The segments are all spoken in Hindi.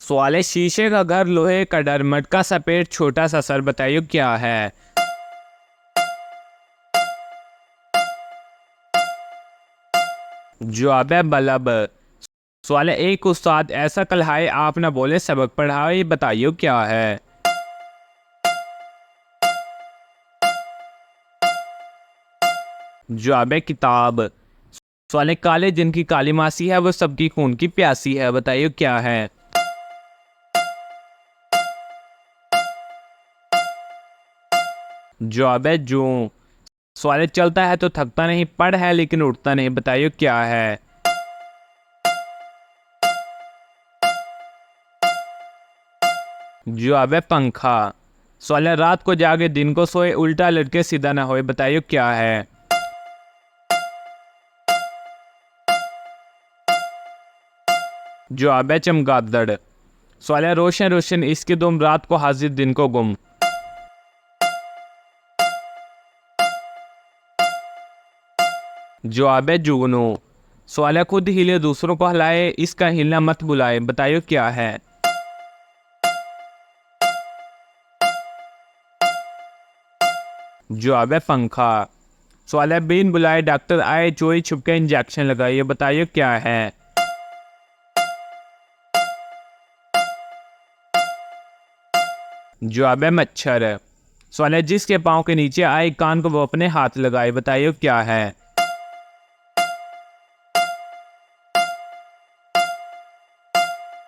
सवाल है, शीशे का घर, लोहे का डर, मटका सा पेट, छोटा सा सर, बताइए क्या है। जवाब है बल्ब। सवाल है, एक उस्ताद ऐसा कलहाए आप ना बोले सबक पढ़ाए, बताइए क्या है। जवाब है किताब। सवाल है, काले जिनकी काली मासी है वो सबकी खून की प्यासी है, बताइए क्या है। जवाब है जूं। सवाल है, चलता है तो थकता नहीं, पड़ है लेकिन उठता नहीं, बताइए क्या है। जवाब है पंखा। सवाल है, रात को जागे दिन को सोए, उल्टा लटके सीधा ना होए, बताइए क्या है। जवाब है चमगादड़। सवाल है, रोशन रोशन इसके दुम, रात को हाजिर दिन को गुम। जवाब है जुगनू। सवाल है, खुद हिले दूसरों को हिलाए, इसका हिलना मत बुलाए, बताइए क्या है। जवाब है पंखा। सवाल है, बिन बुलाए डॉक्टर आए, चोरी छुपके इंजेक्शन लगाइए, बताइए क्या है। जवाब है मच्छर। सवाल है, जिसके पाँव के नीचे आए कान को वो अपने हाथ लगाए, बताइए क्या है।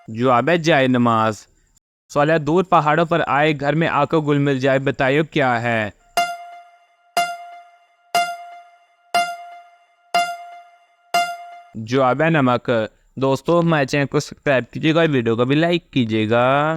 जवाब है जाए नमाज। सवाल है, दूर पहाड़ों पर आए घर में आकर गुल मिल जाए, बताइए क्या है। जवाब है नमक। दोस्तों, हमारे चैनल को सब्सक्राइब कीजिएगा, वीडियो को भी लाइक कीजिएगा।